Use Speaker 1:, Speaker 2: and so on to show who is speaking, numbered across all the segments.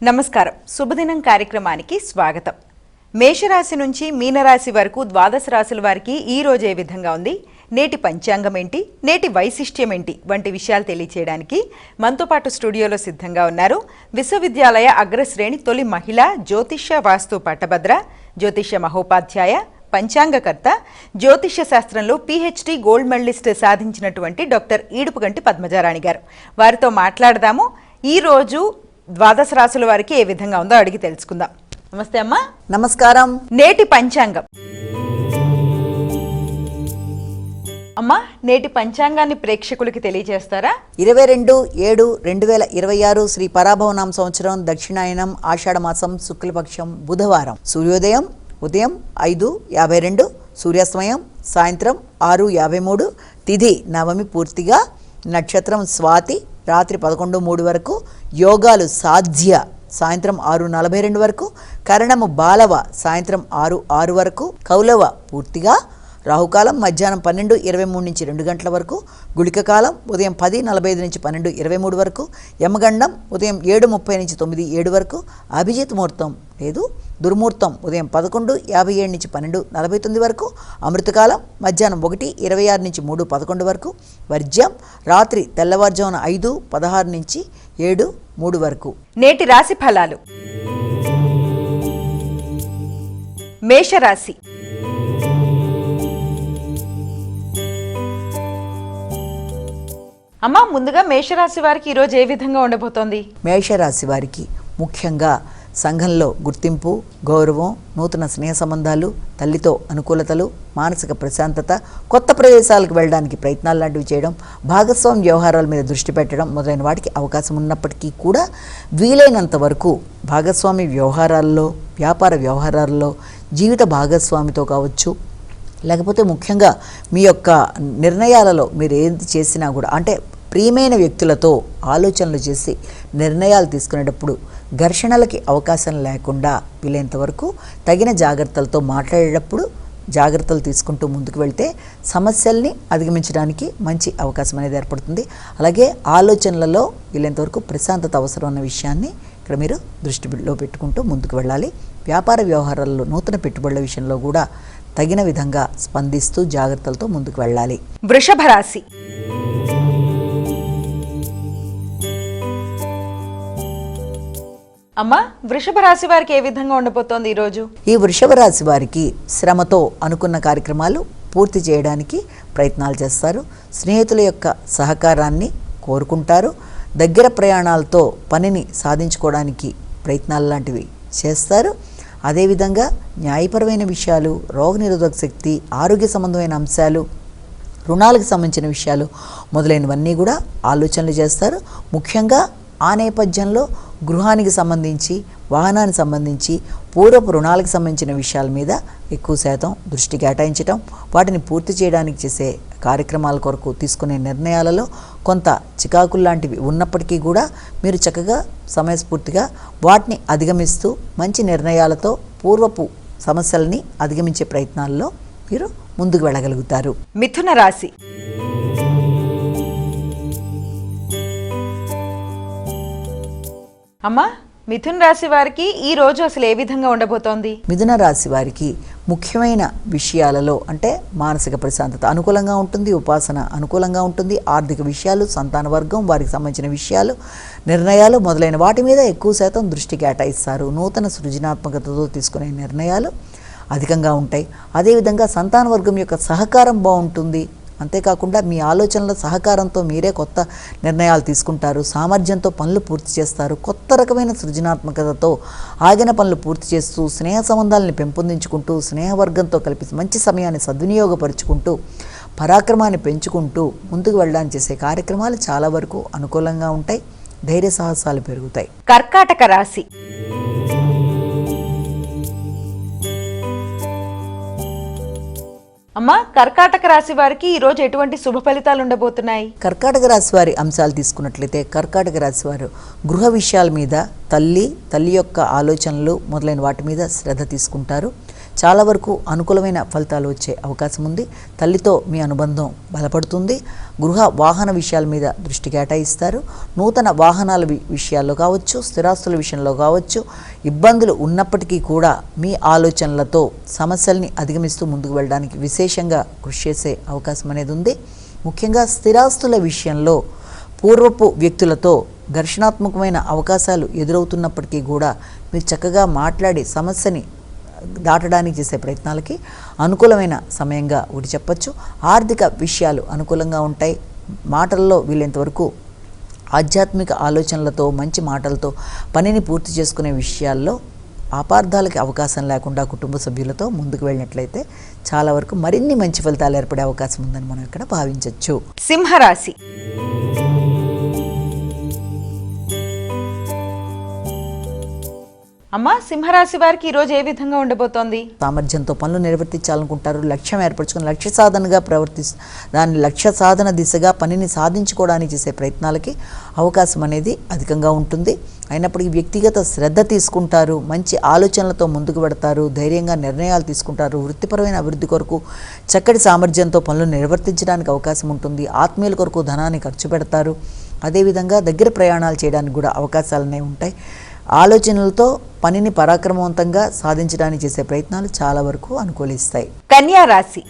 Speaker 1: నమస్కారం. శుభదినం కార్యక్రమానికి స్వాగతం. మేషరాశి నుంచి మీనరాశి వరకు ద్వాదశ రాశుల వారికి ఈ రోజు ఏ విధంగా ఉంది, నేటి పంచాంగం ఏంటి, నేటి వైశిష్ట్యం ఏంటి వంటి విషయాలు తెలియచేయడానికి మనతో పాటు స్టూడియోలో సిద్ధంగా ఉన్నారు విశ్వవిద్యాలయ అగ్రశ్రేణి తొలి మహిళ జ్యోతిష్య వాస్తు పట్టభద్ర, జ్యోతిష్య మహోపాధ్యాయ, పంచాంగకర్త, జ్యోతిష్య శాస్త్రంలో PhD గోల్డ్ మెడలిస్ట్ సాధించినటువంటి డాక్టర్ ఈడుపుగంటి పద్మజారాణి గారు. వారితో మాట్లాడదాము. ఈ రోజు ద్వాదశ రాశుల వారికి ఏ విధంగా ఉందో అడిగి తెలుసుకుందాం. నమస్తే అమ్మా.
Speaker 2: నమస్కారం.
Speaker 1: నేటి పంచాంగం అమ్మా, నేటి పంచాంగాన్ని ప్రేక్షకులకి తెలియజేస్తారా?
Speaker 2: 22/7/2026 శ్రీ పరాభవనామ సంవత్సరం, దక్షిణాయనం, ఆషాఢ మాసం, శుక్లపక్షం, బుధవారం. సూర్యోదయం ఉదయం 5:52, సూర్యాస్తమయం సాయంత్రం 6:53, తిథి నవమి పూర్తిగా, నక్షత్రం స్వాతి రాత్రి 11:03 వరకు, యోగాలు సాధ్య సాయంత్రం 6:42 వరకు, కరణము బాలవ సాయంత్రం 6:06 వరకు, కౌలవ పూర్తిగా, రాహుకాలం మధ్యాహ్నం 12:23 నుంచి 2 గంటల వరకు, గుళిక కాలం ఉదయం 10:45 నుంచి 12:23 వరకు, యమగండం ఉదయం 7:30 నుంచి 9:07 వరకు, అభిజిత్ ముహూర్తం లేదు, దుర్ముహూర్తం ఉదయం 11:57 నుంచి 12:49 వరకు, అమృతకాలం మధ్యాహ్నం 1:26 నుంచి 3:11 వరకు, వర్జ్యం రాత్రి తెల్లవారుజామున 5:16 నుంచి 7:03 వరకు.
Speaker 1: నేటి రాశి ఫలాలు. మేషరాశి. అమ్మా, ముందుగా మేషరాశి వారికి ఈరోజు ఏ విధంగా ఉండబోతోంది?
Speaker 2: మేషరాశి వారికి ముఖ్యంగా సంఘంలో గుర్తింపు, గౌరవం, నూతన స్నేహ సంబంధాలు, తల్లితో అనుకూలతలు, మానసిక ప్రశాంతత, కొత్త ప్రదేశాలకు వెళ్ళడానికి ప్రయత్నాలు లాంటివి చేయడం, భాగస్వామి వ్యవహారాల మీద దృష్టి పెట్టడం మొదలైన వాటికి అవకాశం ఉన్నప్పటికీ కూడా వీలైనంత వరకు భాగస్వామి వ్యవహారాల్లో, వ్యాపార వ్యవహారాల్లో, జీవిత భాగస్వామితో కావచ్చు, లేకపోతే ముఖ్యంగా మీ యొక్క నిర్ణయాలలో మీరు ఏది చేసినా కూడా, అంటే ప్రియమైన వ్యక్తులతో ఆలోచనలు చేసి నిర్ణయాలు తీసుకునేటప్పుడు ఘర్షణలకి అవకాశం లేకుండా వీలైనంత వరకు తగిన జాగ్రత్తలతో మాట్లాడేటప్పుడు జాగ్రత్తలు తీసుకుంటూ ముందుకు వెళ్తే సమస్యల్ని అధిగమించడానికి మంచి అవకాశం అనేది ఏర్పడుతుంది. అలాగే ఆలోచనలలో వీలైనంత వరకు ప్రశాంతత అవసరం అన్న విషయాన్ని ఇక్కడ మీరు దృష్టిలో పెట్టుకుంటూ ముందుకు వెళ్ళాలి. వ్యాపార వ్యవహారాల్లో, నూతన పెట్టుబడుల విషయంలో కూడా తగిన విధంగా స్పందిస్తూ జాగ్రత్తలతో ముందుకు వెళ్ళాలి.
Speaker 1: వృషభ రాశి. అమ్మా, వృషభ రాశి వారికి ఏ విధంగా ఉండబోతోంది ఈరోజు?
Speaker 2: ఈ వృషభ రాశి వారికి శ్రమతో అనుకున్న కార్యక్రమాలు పూర్తి చేయడానికి ప్రయత్నాలు చేస్తారు. స్నేహితుల యొక్క సహకారాన్ని కోరుకుంటారు. దగ్గర ప్రయాణాలతో పనిని సాధించుకోవడానికి ప్రయత్నాలు లాంటివి చేస్తారు. అదేవిధంగా న్యాయపరమైన విషయాలు, రోగనిరోధక శక్తి, ఆరోగ్య సంబంధమైన అంశాలు, రుణాలకు సంబంధించిన విషయాలు మొదలైనవన్నీ కూడా ఆలోచనలు చేస్తారు. ముఖ్యంగా ఆ నేపథ్యంలో గృహానికి సంబంధించి, వాహనానికి సంబంధించి, పూర్వపు రుణాలకు సంబంధించిన విషయాల మీద ఎక్కువ శాతం దృష్టి కేటాయించడం, వాటిని పూర్తి చేయడానికి చేసే కార్యక్రమాల కొరకు తీసుకునే నిర్ణయాలలో కొంత చికాకులు లాంటివి ఉన్నప్పటికీ కూడా మీరు చక్కగా సమయస్ఫూర్తిగా వాటిని అధిగమిస్తూ మంచి నిర్ణయాలతో పూర్వపు సమస్యలని అధిగమించే ప్రయత్నాల్లో మీరు ముందుకు వెళ్ళగలుగుతారు.
Speaker 1: మిథున రాశి. అమ్మా, మిథున రాశి వారికి ఈ రోజు అసలు ఏ విధంగా ఉండబోతోంది?
Speaker 2: మిథున రాశి వారికి ముఖ్యమైన విషయాలలో, అంటే మానసిక ప్రశాంతత అనుకూలంగా ఉంటుంది, ఉపాసన అనుకూలంగా ఉంటుంది, ఆర్థిక విషయాలు, సంతాన వర్గం, వారికి సంబంధించిన విషయాలు, నిర్ణయాలు మొదలైన వాటి మీద ఎక్కువ శాతం దృష్టి కేటాయిస్తారు. నూతన సృజనాత్మకతతో తీసుకునే నిర్ణయాలు అధికంగా ఉంటాయి. అదేవిధంగా సంతాన వర్గం యొక్క సహకారం బాగుంటుంది. అంతేకాకుండా మీ ఆలోచనల సహకారంతో మీరే కొత్త నిర్ణయాలు తీసుకుంటారు. సామర్థ్యంతో పనులు పూర్తి చేస్తారు. కొత్త రకమైన సృజనాత్మకతతో ఆగిన పనులు పూర్తి చేస్తూ స్నేహ సంబంధాలను పెంపొందించుకుంటూ, స్నేహవర్గంతో కలిపి మంచి సమయాన్ని సద్వినియోగపరుచుకుంటూ, పరాక్రమాన్ని పెంచుకుంటూ ముందుకు వెళ్ళడానికి చేసే కార్యక్రమాలు చాలా వరకు అనుకూలంగా ఉంటాయి. ధైర్య సాహసాలు పెరుగుతాయి.
Speaker 1: కర్కాటక రాశి. అమ్మా, కర్కాటక రాశి వారికి ఈ రోజు ఎటువంటి శుభ ఫలితాలు ఉండబోతున్నాయి?
Speaker 2: కర్కాటక రాశి వారి అంశాలు తీసుకున్నట్లయితే కర్కాటక రాశి వారు గృహ విషయాల మీద, తల్లి యొక్క ఆలోచనలు మొదలైన వాటి మీద శ్రద్ధ తీసుకుంటారు. చాలా వరకు అనుకూలమైన ఫలితాలు వచ్చే అవకాశం ఉంది. తల్లితో మీ అనుబంధం బలపడుతుంది. గృహ వాహన విషయాల మీద దృష్టి కేటాయిస్తారు. నూతన వాహనాల విషయాల్లో కావచ్చు, స్థిరాస్తుల విషయంలో కావచ్చు, ఇబ్బందులు ఉన్నప్పటికీ కూడా మీ ఆలోచనలతో సమస్యల్ని అధిగమిస్తూ ముందుకు వెళ్ళడానికి విశేషంగా కృషి చేసే అవకాశం అనేది ఉంది. ముఖ్యంగా స్థిరాస్తుల విషయంలో పూర్వపు వ్యక్తులతో ఘర్షణాత్మకమైన అవకాశాలు ఎదురవుతున్నప్పటికీ కూడా మీరు చక్కగా మాట్లాడి సమస్యని దాటడానికి చేసే ప్రయత్నాలకి అనుకూలమైన సమయంగా ఒకటి చెప్పచ్చు. ఆర్థిక విషయాలు అనుకూలంగా ఉంటాయి. మాటల్లో వీలైనంతవరకు ఆధ్యాత్మిక ఆలోచనలతో, మంచి మాటలతో పనిని పూర్తి చేసుకునే విషయాల్లో అపార్థాలకి అవకాశం లేకుండా కుటుంబ సభ్యులతో ముందుకు వెళ్ళినట్లయితే చాలా వరకు మరిన్ని మంచి ఫలితాలు ఏర్పడే అవకాశం ఉందని మనం ఇక్కడ భావించవచ్చు.
Speaker 1: సింహరాశి. అమ్మ, సింహరాశి వారికి ఈరోజు ఏ విధంగా ఉండబోతోంది?
Speaker 2: సామర్థ్యంతో పనులు నిర్వర్తించాలనుకుంటారు. లక్ష్యం ఏర్పరచుకుని లక్ష్య సాధనగా దాని లక్ష్య సాధన దిశగా పనిని సాధించుకోవడానికి చేసే ప్రయత్నాలకి అవకాశం అనేది అధికంగా ఉంటుంది. అయినప్పటికీ వ్యక్తిగత శ్రద్ధ తీసుకుంటారు. మంచి ఆలోచనలతో ముందుకు పెడతారు. ధైర్యంగా నిర్ణయాలు తీసుకుంటారు. వృత్తిపరమైన అభివృద్ధి కొరకు చక్కటి సామర్థ్యంతో పనులు నిర్వర్తించడానికి అవకాశం ఉంటుంది. ఆత్మీయుల కొరకు ధనాన్ని ఖర్చు పెడతారు. అదేవిధంగా దగ్గర ప్రయాణాలు చేయడానికి కూడా అవకాశాలనే ఉంటాయి. ఆలోచనలతో పనిని పరాక్రమవంతంగా సాధించడానికి చేసే ప్రయత్నాలు చాలా వరకు అనుకూలిస్తాయి.
Speaker 1: కన్యా రాశి.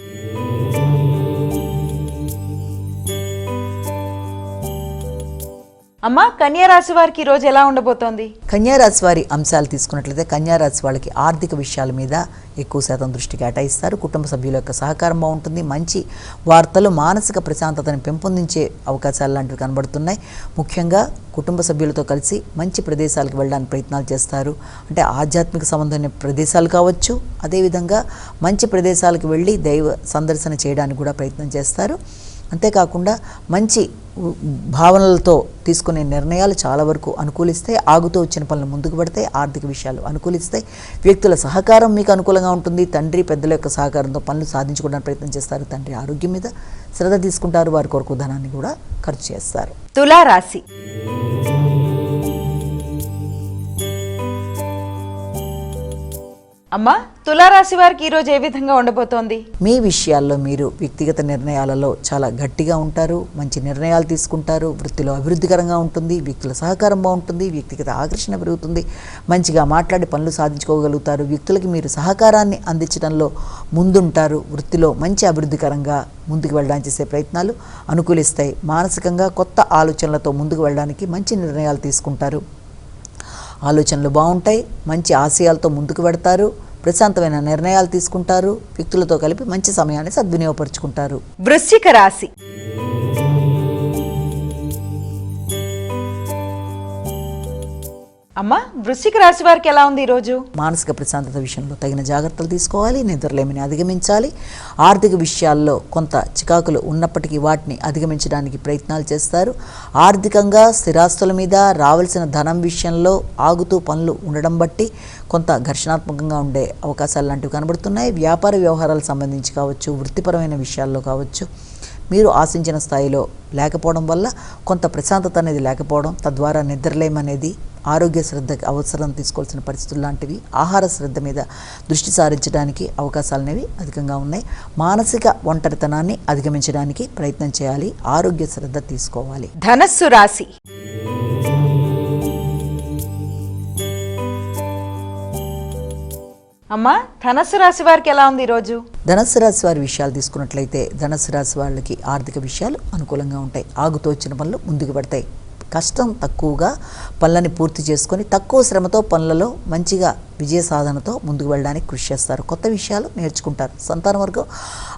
Speaker 1: అమ్మ, కన్యా రాశి వారికి ఈ రోజు ఎలా ఉండబోతోంది?
Speaker 2: కన్యా రాశి వారి అంశాలు తీసుకున్నట్లయితే కన్యా రాశి వాళ్ళకి ఆర్థిక విషయాల మీద ఎక్కువ శాతం దృష్టి కేటాయిస్తారు. కుటుంబ సభ్యుల యొక్క సహకారం బాగుంటుంది. మంచి వార్తలు మానసిక ప్రశాంతతను పెంపొందించే అవకాశాలు లాంటివి కనబడుతున్నాయి. ముఖ్యంగా కుటుంబ సభ్యులతో కలిసి మంచి ప్రదేశాలకు వెళ్ళడానికి ప్రయత్నాలు చేస్తారు. అంటే ఆధ్యాత్మిక సంబంధమైన ప్రదేశాలు కావచ్చు, అదేవిధంగా మంచి ప్రదేశాలకు వెళ్ళి దైవ సందర్శన చేయడానికి కూడా ప్రయత్నం చేస్తారు. అంతేకాకుండా మంచి భావనలతో తీసుకునే నిర్ణయాలు చాలా వరకు అనుకూలిస్తాయి. ఆగుతూ వచ్చిన పనులు ముందుకు పడతాయి. ఆర్థిక విషయాలు అనుకూలిస్తాయి. వ్యక్తుల సహకారం మీకు అనుకూలంగా ఉంటుంది. తండ్రి పెద్దల యొక్క సహకారంతో పనులు సాధించుకోవడానికి ప్రయత్నం చేస్తారు. తండ్రి ఆరోగ్యం మీద శ్రద్ధ తీసుకుంటారు. వారి కొరకు ధనాన్ని కూడా ఖర్చు చేస్తారు.
Speaker 1: తులా రాశి. అమ్మ, తులారాశి వారికి ఈరోజు ఏ విధంగా ఉండబోతోంది?
Speaker 2: మీ విషయాల్లో మీరు వ్యక్తిగత నిర్ణయాలలో చాలా గట్టిగా ఉంటారు. మంచి నిర్ణయాలు తీసుకుంటారు. వృత్తిలో అభివృద్ధికరంగా ఉంటుంది. వ్యక్తుల సహకారం బాగుంటుంది. వ్యక్తిగత ఆకర్షణ పెరుగుతుంది. మంచిగా మాట్లాడి పనులు సాధించుకోగలుగుతారు. వ్యక్తులకి మీరు సహకారాన్ని అందించడంలో ముందుంటారు. వృత్తిలో మంచి అభివృద్ధికరంగా ముందుకు వెళ్ళడానికి చేసే ప్రయత్నాలు అనుకూలిస్తాయి. మానసికంగా కొత్త ఆలోచనలతో ముందుకు వెళ్ళడానికి మంచి నిర్ణయాలు తీసుకుంటారు. ఆలోచనలు బాగుంటాయి. మంచి ఆశయాలతో ముందుకు వెడతారు. ప్రశాంతమైన నిర్ణయాలు తీసుకుంటారు. వ్యక్తులతో కలిపి మంచి సమయాన్ని సద్వినియోగపరుచుకుంటారు.
Speaker 1: వృశ్చిక రాశి. అమ్మ, వృశ్చిక రాశి వారికి ఎలా ఉంది ఈరోజు?
Speaker 2: మానసిక ప్రశాంతత విషయంలో తగిన జాగ్రత్తలు తీసుకోవాలి. నిద్రలేమిని అధిగమించాలి. ఆర్థిక విషయాల్లో కొంత చికాకులు ఉన్నప్పటికీ వాటిని అధిగమించడానికి ప్రయత్నాలు చేస్తారు. ఆర్థికంగా స్థిరాస్తుల మీద రావాల్సిన ధనం విషయంలో ఆగుతూ పనులు ఉండడం బట్టి కొంత ఘర్షణాత్మకంగా ఉండే అవకాశాలు లాంటివి కనబడుతున్నాయి. వ్యాపార వ్యవహారాలకు సంబంధించి కావచ్చు, వృత్తిపరమైన విషయాల్లో కావచ్చు, మీరు ఆశించిన స్థాయిలో లేకపోవడం వల్ల కొంత ప్రశాంతత అనేది లేకపోవడం, తద్వారా నిద్రలేమనేది, ఆరోగ్య శ్రద్ధకి అవసరం తీసుకోవాల్సిన పరిస్థితులు లాంటివి, ఆహార శ్రద్ధ మీద దృష్టి సారించడానికి అవకాశాలు అనేవి అధికంగా ఉన్నాయి. మానసిక ఒంటరితనాన్ని అధిగమించడానికి ప్రయత్నం చేయాలి. ఆరోగ్య శ్రద్ధ తీసుకోవాలి.
Speaker 1: ధనస్సు రాశి. అమ్మ, ధనస్సు రాశి వారికి ఎలా ఉంది ఈరోజు?
Speaker 2: ధనస్సు రాశి వారి విషయాలు తీసుకున్నట్లయితే ధనస్సు రాశి వాళ్ళకి ఆర్థిక విషయాలు అనుకూలంగా ఉంటాయి. ఆగుతూ వచ్చిన పనులు ముందుకు పడతాయి. కష్టం తక్కువగా పనులని పూర్తి చేసుకొని తక్కువ శ్రమతో పనులలో మంచిగా విజయ సాధనతో ముందుకు వెళ్ళడానికి కృషి చేస్తారు. కొత్త విషయాలు నేర్చుకుంటారు. సంతాన వర్గం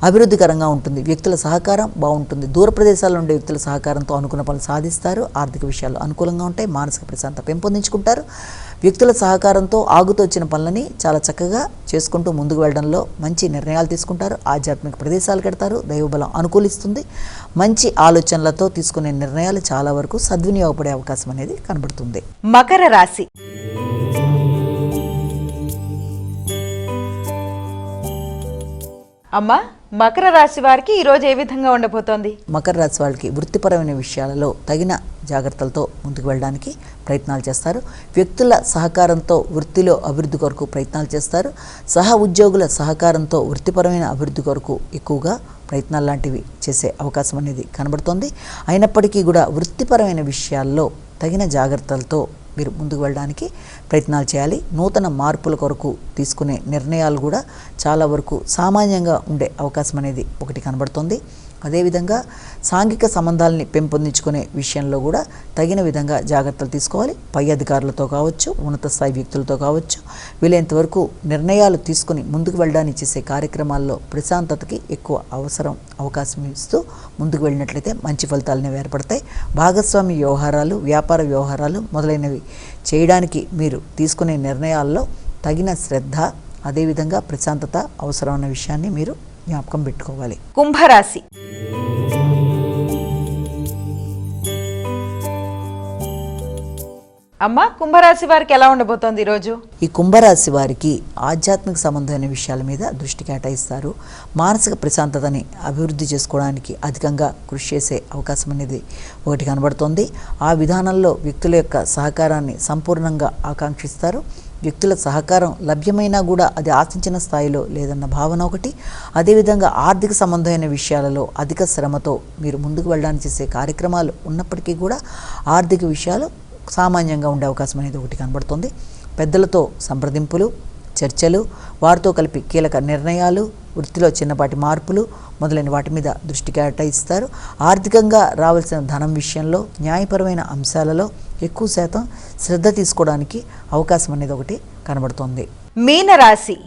Speaker 2: అభివృద్ధికరంగా ఉంటుంది. వ్యక్తుల సహకారం బాగుంటుంది. దూర ప్రదేశాల్లో ఉండే వ్యక్తుల సహకారంతో అనుకున్న పనులు సాధిస్తారు. ఆర్థిక విషయాలు అనుకూలంగా ఉంటాయి. మానసిక ప్రశాంతత పెంపొందించుకుంటారు. వ్యక్తుల సహకారంతో ఆగుతూ వచ్చిన పనులని చాలా చక్కగా చేసుకుంటూ ముందుకు వెళ్ళడంలో మంచి నిర్ణయాలు తీసుకుంటారు. ఆధ్యాత్మిక ప్రదేశాలు కడతారు. దైవబలం అనుకూలిస్తుంది. మంచి ఆలోచనలతో తీసుకునే నిర్ణయాలు చాలా వరకు సద్వినియోగపడే అవకాశం అనేది కనబడుతుంది.
Speaker 1: మకర రాశి. అమ్మ, మకర రాశి వారికి ఈ రోజు ఏ విధంగా ఉండబోతోంది?
Speaker 2: మకర రాశి వాళ్ళకి వృత్తిపరమైన విషయాలలో తగిన జాగ్రత్తలతో ముందుకు వెళ్ళడానికి ప్రయత్నాలు చేస్తారు. వ్యక్తుల సహకారంతో వృత్తిలో అభివృద్ధి కొరకు ప్రయత్నాలు చేస్తారు. సహ ఉద్యోగుల సహకారంతో వృత్తిపరమైన అభివృద్ధి కొరకు ఎక్కువగా ప్రయత్నాలు లాంటివి చేసే అవకాశం అనేది కనబడుతోంది. అయినప్పటికీ కూడా వృత్తిపరమైన విషయాల్లో తగిన జాగ్రత్తలతో మీరు ముందుకు వెళ్ళడానికి ప్రయత్నాలు చేయాలి. నూతన మార్పుల కొరకు తీసుకునే నిర్ణయాలు కూడా చాలా వరకు సామాన్యంగా ఉండే అవకాశం అనేది ఒకటి కనబడుతుంది. అదేవిధంగా సాంఘిక సంబంధాలని పెంపొందించుకునే విషయంలో కూడా తగిన విధంగా జాగ్రత్తలు తీసుకోవాలి. పై అధికారులతో కావచ్చు, ఉన్నత స్థాయి వ్యక్తులతో కావచ్చు, వీలైనంత వరకు నిర్ణయాలు తీసుకుని ముందుకు వెళ్ళడానికి చేసే కార్యక్రమాల్లో ప్రశాంతతకి ఎక్కువ అవకాశం ఇస్తూ ముందుకు వెళ్ళినట్లయితే మంచి ఫలితాలనే ఏర్పడతాయి. భాగస్వామి వ్యవహారాలు, వ్యాపార వ్యవహారాలు మొదలైనవి చేయడానికి మీరు తీసుకునే నిర్ణయాల్లో తగిన శ్రద్ధ, అదేవిధంగా ప్రశాంతత అవసరమైన విషయాన్ని మీరు జ్ఞాపకం పెట్టుకోవాలి.
Speaker 1: కుంభరాశి. అమ్మ, కుంభరాశి వారికి ఎలా ఉండబోతోంది ఈరోజు?
Speaker 2: ఈ కుంభరాశి వారికి ఆధ్యాత్మిక సంబంధమైన విషయాల మీద దృష్టి కేటాయిస్తారు. మానసిక ప్రశాంతతని అభివృద్ధి చేసుకోవడానికి అధికంగా కృషి చేసే అవకాశం అనేది ఒకటి కనబడుతోంది. ఆ విధానంలో వ్యక్తుల యొక్క సహకారాన్ని సంపూర్ణంగా ఆకాంక్షిస్తారు. వ్యక్తుల సహకారం లభ్యమైనా కూడా అది ఆశించిన స్థాయిలో లేదన్న భావన ఒకటి. అదేవిధంగా ఆర్థిక సంబంధమైన విషయాలలో అధిక శ్రమతో మీరు ముందుకు వెళ్ళడానికి చేసే కార్యక్రమాలు ఉన్నప్పటికీ కూడా ఆర్థిక విషయాలు సామాన్యంగా ఉండే అవకాశం అనేది ఒకటి కనబడుతుంది. పెద్దలతో సంప్రదింపులు, చర్చలు, వారితో కలిపి కీలక నిర్ణయాలు, వృత్తిలో చిన్నపాటి మార్పులు మొదలైన వాటి మీద దృష్టి కేటాయిస్తారు. ఆర్థికంగా రావాల్సిన ధనం విషయంలో న్యాయపరమైన అంశాలలో ఎక్కువ శాతం శ్రద్ధ తీసుకోవడానికి అవకాశం అనేది ఒకటి కనబడుతోంది.
Speaker 1: మీనరాశి.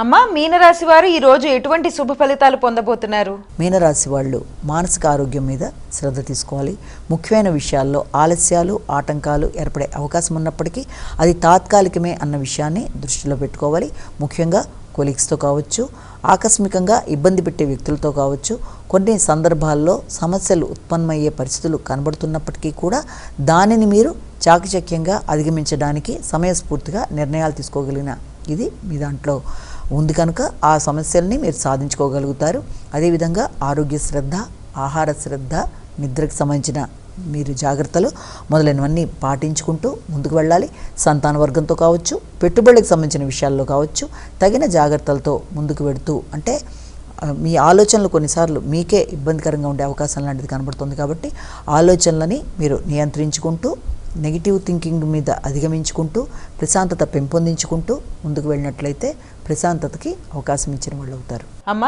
Speaker 1: అమ్మ, మీనరాశి వారు ఈ రోజు ఎటువంటి శుభ ఫలితాలు పొందబోతున్నారు?
Speaker 2: మీనరాశి వాళ్ళు మానసిక ఆరోగ్యం మీద శ్రద్ధ తీసుకోవాలి. ముఖ్యమైన విషయాల్లో ఆలస్యాలు, ఆటంకాలు ఏర్పడే అవకాశం ఉన్నప్పటికీ అది తాత్కాలికమే అన్న విషయాన్ని దృష్టిలో పెట్టుకోవాలి. ముఖ్యంగా కొలీగ్స్తో కావచ్చు, ఆకస్మికంగా ఇబ్బంది పెట్టే వ్యక్తులతో కావచ్చు, కొన్ని సందర్భాల్లో సమస్యలు ఉత్పన్నమయ్యే పరిస్థితులు కనబడుతున్నప్పటికీ కూడా దానిని మీరు చాకచక్యంగా అధిగమించడానికి సమయస్ఫూర్తిగా నిర్ణయాలు తీసుకోగలిగిన ఇది మీ దాంట్లో ఉంది కనుక ఆ సమస్యల్ని మీరు సాధించుకోగలుగుతారు. అదేవిధంగా ఆరోగ్య శ్రద్ధ, ఆహార శ్రద్ధ, నిద్రకు సంబంధించిన మీరు జాగ్రత్తలు మొదలైనవన్నీ పాటించుకుంటూ ముందుకు వెళ్ళాలి. సంతాన వర్గంతో కావచ్చు, పెట్టుబడులకు సంబంధించిన విషయాల్లో కావచ్చు తగిన జాగ్రత్తలతో ముందుకు వెడుతూ, అంటే మీ ఆలోచనలు కొన్నిసార్లు మీకే ఇబ్బందికరంగా ఉండే అవకాశం లాంటిది కనబడుతుంది. కాబట్టి ఆలోచనలని మీరు నియంత్రించుకుంటూ, నెగిటివ్ థింకింగ్ మీద అధిగమించుకుంటూ, ప్రశాంతత పెంపొందించుకుంటూ ముందుకు వెళ్ళినట్లయితే ప్రశాంతతకి అవకాశం ఇచ్చిన వాళ్ళు అవుతారు.
Speaker 1: అమ్మ,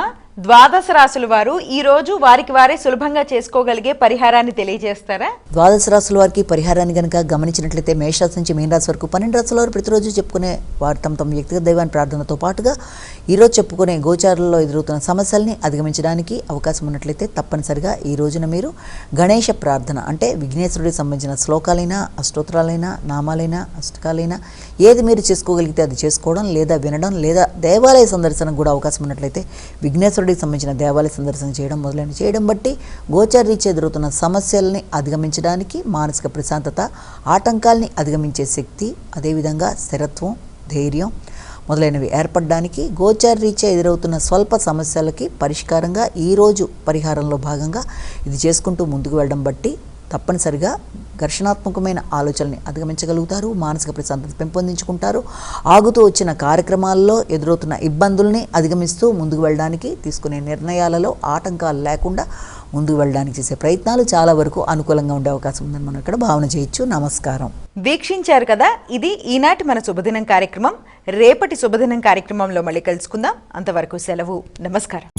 Speaker 1: ద్వాదశ రాశుల వారు ఈ రోజు వారికి వారే సులభంగా చేసుకోగలిగే పరిహారాన్ని తెలియజేస్తారా?
Speaker 2: ద్వాదశ రాశుల వారికి పరిహారాన్ని కనుక గమనించినట్లయితే మేషరాశి నుంచి మీన రాశి వరకు 12 రాశుల వారు ప్రతిరోజు చెప్పుకునే వారు తమ వ్యక్తిగత దైవాన్ని ప్రార్థనతో పాటుగా ఈరోజు చెప్పుకునే గోచారంలో ఎదురవుతున్న సమస్యల్ని అధిగమించడానికి అవకాశం ఉన్నట్లయితే తప్పనిసరిగా ఈ రోజున మీరు గణేష ప్రార్థన, అంటే విఘ్నేశ్వరుడికి సంబంధించిన శ్లోకాలైనా, అష్టోత్తరాలైనా, నామాలైనా, అష్టకాలైనా ఏది మీరు చేసుకోగలిగితే అది చేసుకోవడం, లేదా వినడం, లేదా దేవాలయ సందర్శనం కూడా అవకాశం ఉన్నట్లయితే విఘ్నేశ్వరుడికి సంబంధించిన దేవాలయ సందర్శన చేయడం మొదలైన చేయడం బట్టి గోచారీత్యా ఎదురవుతున్న సమస్యల్ని అధిగమించడానికి మానసిక ప్రశాంతత, ఆటంకాల్ని అధిగమించే శక్తి, అదేవిధంగా స్థిరత్వం, ధైర్యం మొదలైనవి ఏర్పడడానికి గోచారీత్యా ఎదురవుతున్న స్వల్ప సమస్యలకి పరిష్కారంగా ఈరోజు పరిహారంలో భాగంగా ఇది చేసుకుంటూ ముందుకు వెళ్ళడం బట్టి తప్పనిసరిగా ఘర్షణాత్మకమైన ఆలోచనల్ని అధిగమించగలుగుతారు. మానసిక ప్రశాంతత పెంపొందించుకుంటారు. ఆగుతూ వచ్చిన కార్యక్రమాల్లో ఎదురవుతున్న ఇబ్బందుల్ని అధిగమిస్తూ ముందుకు వెళ్ళడానికి తీసుకునే నిర్ణయాలలో ఆటంకాలు లేకుండా ముందుకు వెళ్ళడానికి చేసే ప్రయత్నాలు చాలా వరకు అనుకూలంగా ఉండే అవకాశం ఉందని మనం ఇక్కడ భావన చేయొచ్చు. నమస్కారం.
Speaker 1: వీక్షించారు కదా, ఇది ఈనాటి మన శుభదినం కార్యక్రమం. రేపటి శుభదినం కార్యక్రమంలో మళ్ళీ కలుసుకుందాం. అంతవరకు సెలవు. నమస్కారం.